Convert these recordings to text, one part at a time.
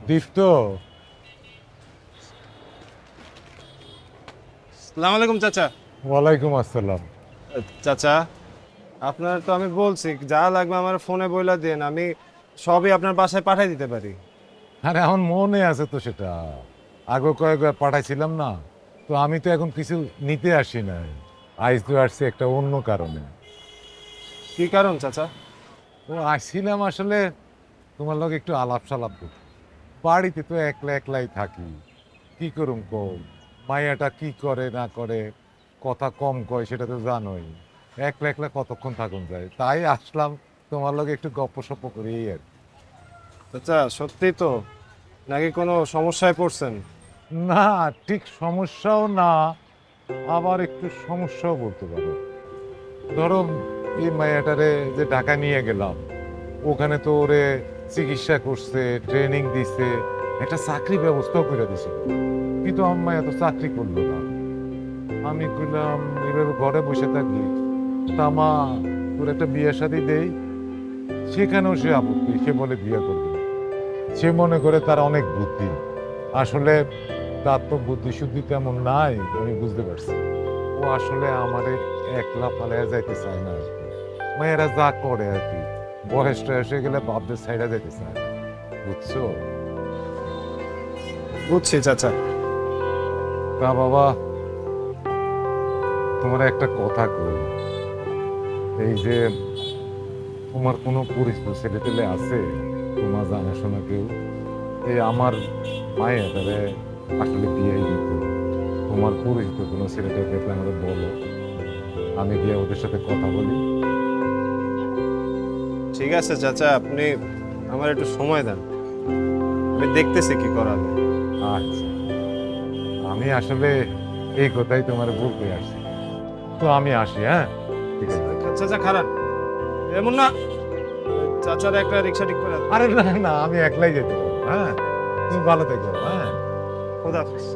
দীপ্ত। আসসালামু আলাইকুম চাচা। ওয়ালাইকুম আসসালাম। চাচা, আপনার তো আমি বলছি যা লাগবে আমার ফোনে বইলা দেন, আমি সবই আপনার বাসায় পাঠিয়ে দিতে পারি। আরে আমার মনে আছে তো সেটা, আগে কয়েকবার পাঠাইছিলাম না। তো আমি তো এখন কিছু নিতে আসি নাই, আইস তো আসছি একটা অন্য কারণে। কি কারণ চাচা? ও আসছিলাম আসলে তোমার লগে একটু আলাপ সালাপ করতে। বাড়িতে তো একলা একলাই থাকি, কি করুম কও। মাইয়াটা কি করে না করে, কথা কম কয় সেটা তো জানোই। একলা একলা কতক্ষণ থাকুন যায়, তাই আসলাম তোমার লগে একটু গপ্প সপ্প করি এই আর কি। চাচা সত্যি তো, নাকি কোনো সমস্যায় পড়ছেন? না, ঠিক সমস্যাও না, আবার একটু সমস্যাও বলতে পারো। ধরো এই মায়াটারে যে ঢাকা নিয়ে গেলাম, ওখানে তো ওরে চিকিৎসা করছে, ট্রেনিং দিছে, একটা চাকরি ব্যবস্থাও করে দিছে। কিন্তু আমার মায়া তো চাকরি করলো না। আমি কইলাম এভাবে ঘরে বসে থাকি, তামা তোর একটা বিয়ে শাদী দেই। সেখানেও সে আপত্তি, সে বলে বিয়ে করবে না। সে মনে করে তার অনেক বুদ্ধি, আসলে তার তো বুদ্ধি শুদ্ধি তেমন নাই, আমি বুঝতে পারছি। ও আসলে আমারে একলা পালাইয়া যাইতে চায় না আর কি। মেয়েরা যা করে আর কি, বয়স টয়স হয়ে গেলে বাপদের সাইডা যাইতে চায় না, বুঝছো? বুঝছি চাচা। তা বাবা, তোমার একটা কথা কই, এই যে তোমার কোনো পরিচিত ছেলে টেলে আছে, তোমার জানাশোনা কেউ? এই আমার মায়ের তারে আসলে বিয়েই দিত। তোমার পরিচিত কোনো ছেলেটা দেখলে আমাকে বলো, আমি গিয়ে ওদের সাথে কথা বলি। ঠিক আছে চাচা, আপনি আমার একটু সময় দেন, আমি দেখতেছি কি করা যায়। আচ্ছা, আমি আসলে এই কথাই তোমার বলতে আসছি। তো আমি আসি, হ্যাঁ? ঠিক আছে। চাচা খারাপ এমন না, চাচার একটা রিক্সা ঠিক করে দেন। আরে না না, আমি একলাই যেতে পারবো, হ্যাঁ? তুমি ভালো থেকো, হ্যাঁ? খোদা হাফেজ।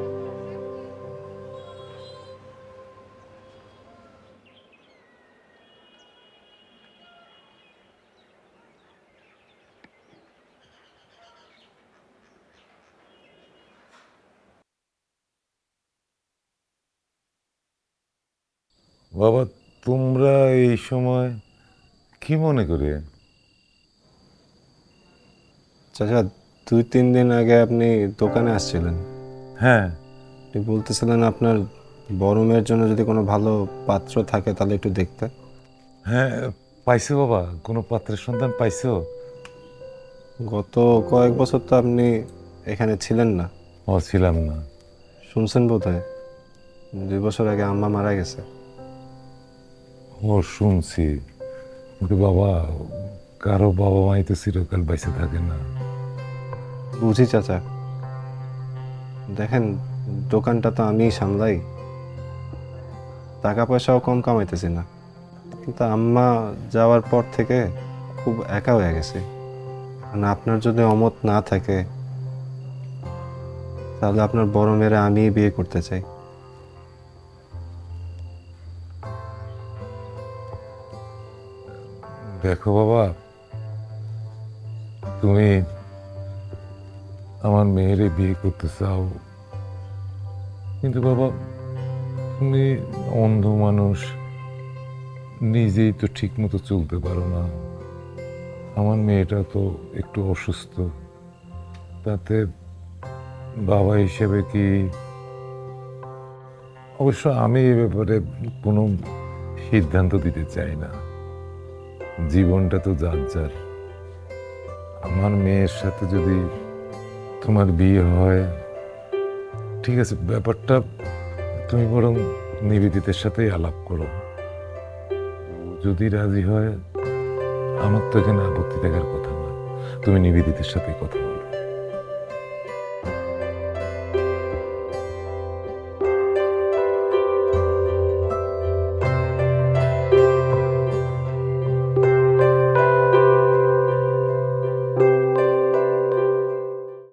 বাবা, তোমরা এই সময় কি মনে করে? চাচা, 2-3 দিন আগে আপনি দোকানে আসছিলেন। হ্যাঁ আপনি বলতেছিলেন আপনার বড় মেয়ের জন্য যদি কোনো ভালো পাত্র থাকে তাহলে একটু দেখতে। হ্যাঁ, পাইছো বাবা, কোনো পাত্রের সন্ধান পাইছো? গত কয়েক বছর তো আপনি এখানে ছিলেন না, ও, ছিলাম না। শুনছেন বোধ হয় 2 বছর আগে আম্মা মারা গেছে। ও, শুনছি, কিন্তু বাবা, কারো বাবা মাই তো চিরকাল বাইসে থাকে না। বুঝি চাচা, দেখেন দোকানটা তো আমিই সামলাই, টাকা পয়সাও কম কামাইতেছি না, কিন্তু আম্মা যাওয়ার পর থেকে খুব একা হয়ে গেছে। মানে আপনার যদি অমত না থাকে তাহলে আপনার বড় মেয়েরা আমিই বিয়ে করতে চাই। দেখো বাবা, তুমি আমার মেয়েরে বিয়ে করতে চাও, কিন্তু বাবা তুমি অন্ধ মানুষ, নিজেই তো ঠিক মতো চলতে পারো না। আমার মেয়েটা তো একটু অসুস্থ, তাতে বাবা হিসেবে কি, অবশ্য আমি এ ব্যাপারে কোনো সিদ্ধান্ত দিতে চাই না। জীবনটা তো যার যার। আমার মেয়ের সাথে যদি তোমার বিয়ে হয়, ঠিক আছে, ব্যাপারটা তুমি বরং নিবেদিতের সাথেই আলাপ করো। ও যদি রাজি হয়, আমার তো এখানে আপত্তি থাকার কথা না। তুমি নিবেদিতের সাথে কথা বলো।